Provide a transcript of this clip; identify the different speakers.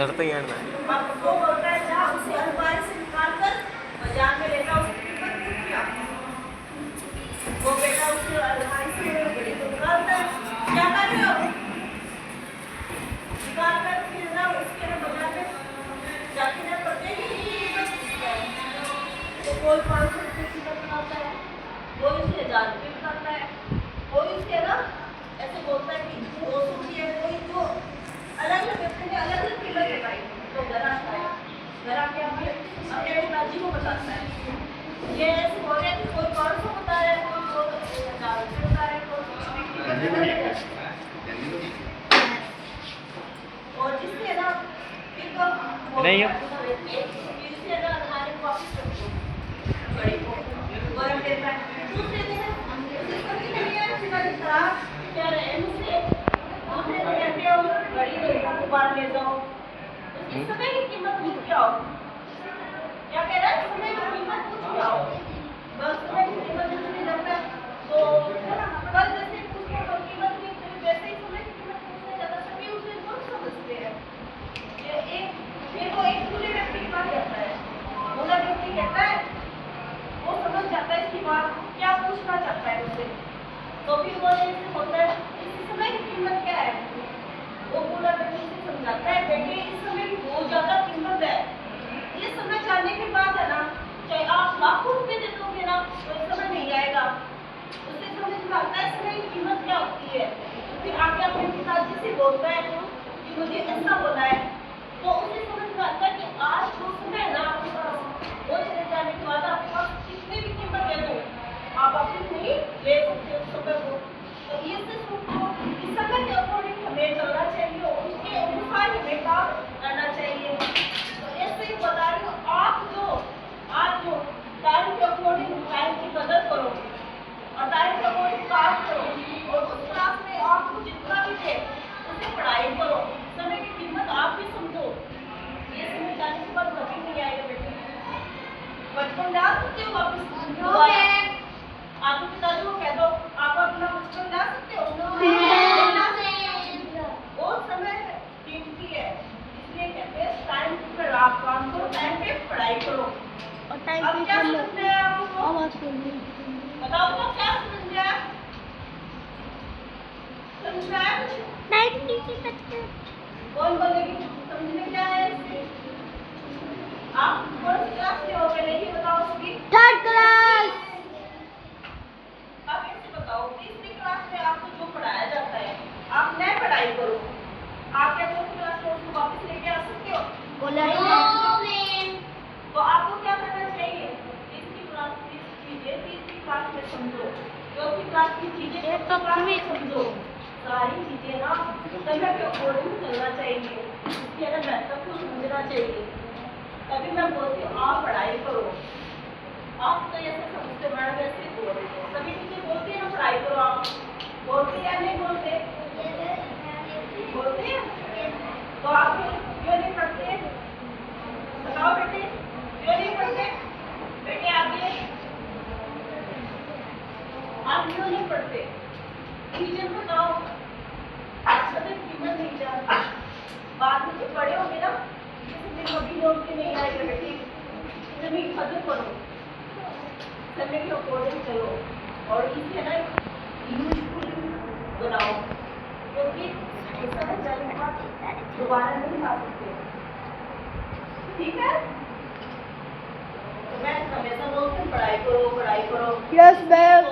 Speaker 1: डरते ही हैं ना।
Speaker 2: वो बोलता है जा उसे अलमारी से निकाल कर बाजार में लेकर उसकी कीमत पूछ लिया। वो बेटा उसे अलमारी से घड़ी को निकालता है, क्या कर रहे हो? निकाल कर फिर ना उसके ना बाजार में जाके ना पड़ते ही कीमत पूछता है। तो कोई 500 रुपये कीमत बताता है, कोई उसे 1000 रुपये बताता है, कोई उसे ना ऐसे बोलता है कि 200 रुपये, कोई जो अलग अलग व्यक्ति ने अलग अलग कीमत बताई। तो घर आता है, घर आके अपने पिताजी को बताता है। ये ऐसे हो रहा है कि कोई 500 बता रहा है, कोई 1000 रुपये बता रहा है, कोई और जिससे ना फिर तो
Speaker 1: नहीं
Speaker 2: जिससे ना हमारे को वापस कर दो बड़ी को गरम देता है। दूसरे दिन उसे कभी नहीं है पिताजी खराब क्या रहे मुझसे दूसरे दिन कहते हो बड़ी दोबारा ले जाओ। इस समय की कीमत पूछ के आओ, क्या कह रहा है? समय की कीमत पूछ के आओ। बस समय की कीमत पूछने जाता है तो कल जैसे पूछने तो कीमत नहीं फिर वैसे ही समय की कीमत पूछने जाता है। सभी उसे बहुत समझते हैं। ये एक मेरे को एक दूसरे व्यक्ति की बात कहता है, दूसरा व्यक्ति कहता है वो समझ जाता है इसकी बात क्या पूछना चाहता है उससे। तो फिर वो जैसे होता है इस समय की कीमत क्या है, वो पूरा व्यक्ति से समझाता है बेटे इस समय की बहुत ज्यादा कीमत है। ये समय जाने के बाद है ना चाहे आप लाखों रुपए दे दोगे ना तो इस समय नहीं आएगा। उसे समझ में आता है समय की कीमत क्या होती है। फिर आके अपने पिताजी से बोलता है कि मुझे ऐसा बोला है। तो उसे समझ में आता है कि आज जो समय है ना आपके पास वो चले जाने के बाद आपके पास कितनी भी कीमत दे दो आप वापस नहीं ले सकते उस समय को। तो ये सिर्फ इस समय के अकॉर्डिंग हमें चलना चाहिए और उसके अनुसार हमें काम करना चाहिए। तो ऐसे ही बता रही हूँ आप जो आज जो टाइम के अकॉर्डिंग टाइम की कदर करो और टाइम के अकॉर्डिंग काम करो और उस क्लास में आपको जितना भी दे उसे पढ़ाई करो। समय की कीमत आप भी समझो। ये समय जाने के बाद कभी नहीं आएगा बेटे। बचपन ला सकते हो वापस? आपके पिताजी को कह दो आप अपना बचपन ला सकते हो? वो समय कीमती है इसलिए कहते हैं टाइम पर आप काम करो, टाइम पे पढ़ाई करो।
Speaker 3: और टाइम
Speaker 2: अब क्या समझ में आया आपको?
Speaker 3: आवाज करनी
Speaker 2: बताओ तो क्या समझ में आया? समझ में आया कुछ?
Speaker 3: टाइम नीचे करते
Speaker 2: कौन बोलेगी समझ में क्या आया इससे? आप कौन सी क्लास में हो पहले ये बताओ सभी।
Speaker 3: Third class.
Speaker 2: आप ऐसे बताओ तीसरी क्लास में आपको जो पढ़ाया जाता है आप नए पढ़ाई करो। आप क्या चौथी क्लास में उसको वापस लेके आ सकते हो?
Speaker 3: बोला
Speaker 2: तो आपको क्या करना चाहिए? तीसरी क्लास की चीजें तीसरी क्लास में समझो, चौथी क्लास की चीजें चौथी क्लास में समझो। सारी चीजें ना समय के अकॉर्डिंग चलना चाहिए, इसकी ना महत्व को समझना चाहिए। तभी मैं बोलती हूँ आप पढ़ाई करो। आप तो ऐसे समझते मैडम ऐसे बोल रहे हो, सभी चीजें बोलती है ना पढ़ाई करो। आप बोलते या नहीं बोलते? बोलते हैं तो आप क्यों नहीं पढ़ते? बताओ बेटे क्यों नहीं पढ़ते? बेटे आगे आप क्यों नहीं पढ़ते? रीजन बताओ। समय कीमत नहीं जानते, बाद में जब बड़े होंगे ना समय कभी लौट के नहीं आएगा बेटे। समय की कदर करो, समय के अकॉर्डिंग चलो और इसे ना यूजफुल बनाओ क्योंकि समय जाने के बाद दोबारा नहीं आ सकते। ठीक है? तो मैं हमेशा बोलती हूँ पढ़ाई करो पढ़ाई करो।
Speaker 3: Yes ma'am.